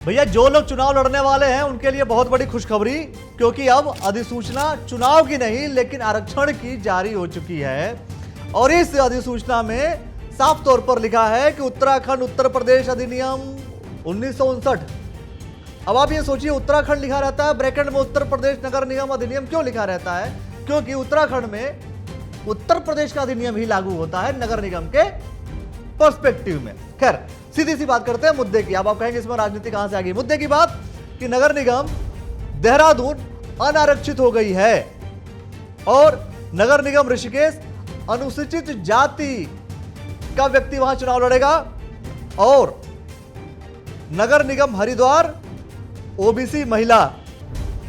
भैया जो लोग चुनाव लड़ने वाले हैं उनके लिए बहुत बड़ी खुशखबरी, क्योंकि अब अधिसूचना चुनाव की नहीं लेकिन आरक्षण की जारी हो चुकी है। और इस अधिसूचना में साफ तौर पर लिखा है कि उत्तराखंड उत्तर प्रदेश अधिनियम 1959। अब आप ये सोचिए, उत्तराखंड लिखा रहता है, ब्रैकेट में उत्तर प्रदेश नगर निगम अधिनियम क्यों लिखा रहता है? क्योंकि उत्तराखंड में उत्तर प्रदेश का अधिनियम ही लागू होता है नगर निगम के पर्सपेक्टिव में। खैर, सीधी सी बात करते हैं मुद्दे की। अब आप कहेंगे इसमें राजनीति कहां से आ गई? मुद्दे की बात कि नगर निगम देहरादून अनारक्षित हो गई है और नगर निगम ऋषिकेश अनुसूचित जाति का व्यक्ति वहां चुनाव लड़ेगा और नगर निगम हरिद्वार ओबीसी महिला,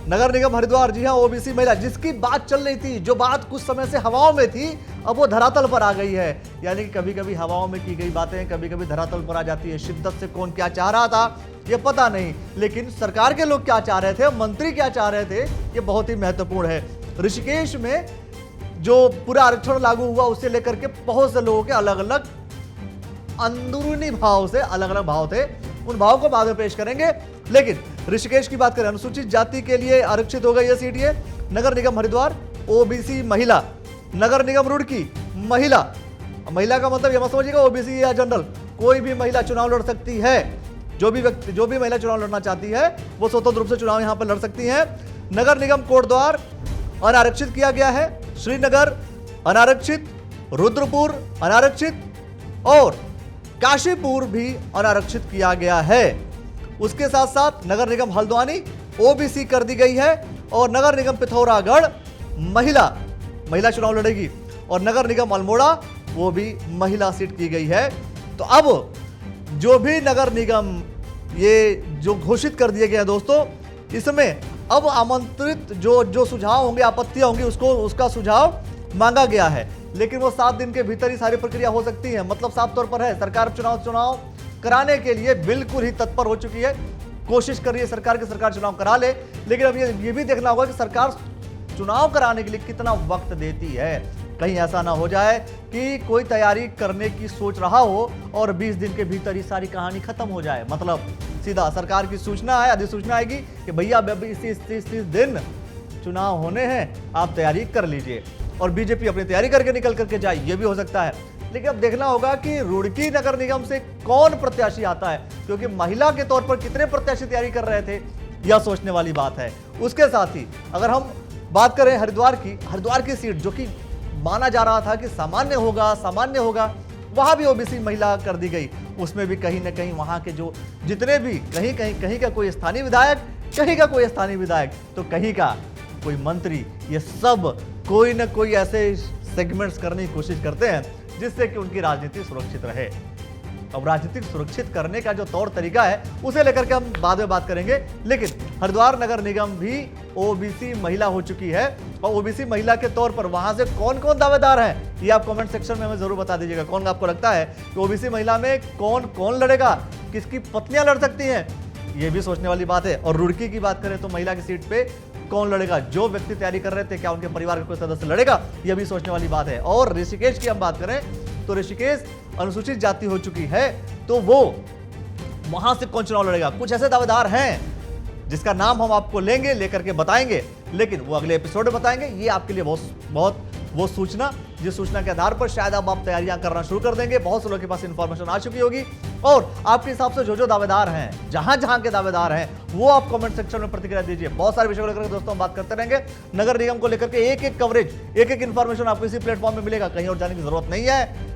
नगर निगम हरिद्वार, जी हां, ओबीसी महिला, जिसकी बात चल रही थी, जो बात कुछ समय से हवाओं में थी, अब वो धरातल पर आ गई है। यानी कि कभी कभी हवाओं में की गई बातें कभी कभी धरातल पर आ जाती है। शिद्दत से कौन क्या चाह रहा था ये पता नहीं, लेकिन सरकार के लोग क्या चाह रहे थे, मंत्री क्या चाह रहे थे, ये बहुत ही महत्वपूर्ण है। ऋषिकेश में जो पूरा आरक्षण लागू हुआ उससे लेकर के बहुत से लोगों के अलग अलग अंदरूनी भाव से अलग अलग भाव थे, उन भाव को बाद में पेश करेंगे। लेकिन ऋषिकेश की बात करें, अनुसूचित जाति के लिए आरक्षित हो गई है सीट। ये नगर निगम हरिद्वार ओबीसी महिला, नगर निगम रुड़की महिला, महिला का मतलब ये मत समझिएगा ओबीसी या जनरल, कोई भी महिला चुनाव लड़ सकती है। जो भी महिला चुनाव लड़ना चाहती है वो स्वतंत्र रूप से चुनाव यहां पर लड़ सकती है। नगर निगम कोटद्वार अनारक्षित किया गया है, श्रीनगर अनारक्षित, रुद्रपुर अनारक्षित और काशीपुर भी अनारक्षित किया गया है। उसके साथ साथ नगर निगम हल्द्वानी ओबीसी कर दी गई है और नगर निगम पिथौरागढ़ महिला चुनाव लड़ेगी और नगर निगम अल्मोड़ा वो भी महिला सीट की गई है। तो अब जो भी नगर निगम ये जो घोषित कर दिए गए हैं दोस्तों, इसमें अब आमंत्रित जो सुझाव होंगे, आपत्तियां होंगी, उसका सुझाव मांगा गया है। लेकिन वो 7 दिन के भीतर ही सारी प्रक्रिया हो सकती है। मतलब साफ तौर पर है, सरकार चुनाव कराने के लिए बिल्कुल ही तत्पर हो चुकी है, कोशिश कर रही है सरकार की सरकार चुनाव करा ले। लेकिन अब ये भी देखना होगा कि सरकार चुनाव कराने के लिए कितना वक्त देती है। कहीं ऐसा ना हो जाए कि कोई तैयारी करने की सोच रहा हो और 20 दिन के भीतर ही सारी कहानी खत्म हो जाए। मतलब सीधा सरकार की सूचना है, अधिसूचना आएगी कि भैया इस दिन चुनाव होने हैं, आप तैयारी कर लीजिए और बीजेपी अपनी तैयारी करके निकल करके जाए, ये भी हो सकता है। लेकिन अब देखना होगा कि रुड़की नगर निगम से कौन प्रत्याशी आता है, क्योंकि महिला के तौर पर कितने प्रत्याशी तैयारी कर रहे थे, यह सोचने वाली बात है। उसके साथ ही अगर हम बात करें हरिद्वार की सीट, जो कि माना जा रहा था कि सामान्य होगा, वहां भी ओबीसी महिला कर दी गई। उसमें भी कहीं ना कहीं वहां के जो जितने भी कहीं का कोई स्थानीय विधायक, तो कहीं का कोई मंत्री, ये सब कोई ना कोई ऐसे सेगमेंट्स करने की कोशिश करते हैं जिससे कि उनकी राजनीति सुरक्षित रहे। अब राजनीतिक सुरक्षित करने का जो तौर तरीका है उसे लेकर के हम बाद में बात करेंगे। लेकिन हरिद्वार नगर निगम भी ओबीसी महिला हो चुकी है और ओबीसी महिला के तौर पर वहां से कौन कौन दावेदार हैं, ये आप कमेंट सेक्शन में हमें जरूर बता दीजिएगा। कौन आपको लगता है कि ओबीसी महिला में कौन कौन लड़ेगा, किसकी पत्नियां लड़ सकती हैं, ये भी सोचने वाली बात है। और रुड़की की बात करें तो महिला की सीट पे कौन लड़ेगा, जो व्यक्ति तैयारी कर रहे थे क्या उनके परिवार का कोई सदस्य लड़ेगा, यह भी सोचने वाली बात है। और ऋषिकेश की हम बात करें तो ऋषिकेश अनुसूचित जाति हो चुकी है, तो वो वहां से कौन चुनाव लड़ेगा? कुछ ऐसे दावेदार हैं जिसका नाम हम आपको लेकर के बताएंगे, लेकिन वो अगले एपिसोड में बताएंगे। ये आपके लिए बहुत वो सूचना, जिस सूचना के आधार पर शायद अब आप तैयारियां करना शुरू कर देंगे। बहुत से लोगों के पास इंफॉर्मेशन आ चुकी होगी और आपके हिसाब से जो दावेदार हैं, जहां के दावेदार हैं, वो आप कमेंट सेक्शन में प्रतिक्रिया दीजिए। बहुत सारे विषयों को लेकर दोस्तों हम बात करते रहेंगे। नगर निगम को लेकर के एक कवरेज, एक इंफॉर्मेशन आपको इसी प्लेटफॉर्म में मिलेगा, कहीं और जाने की जरूरत नहीं है।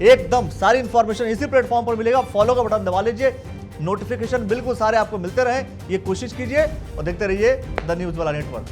एकदम सारी इंफॉर्मेशन इसी प्लेटफॉर्म पर मिलेगा। फॉलो का बटन दबा लीजिए, नोटिफिकेशन बिल्कुल सारे आपको मिलते रहे, ये कोशिश कीजिए और देखते रहिए द न्यूज़ वाला नेटवर्क।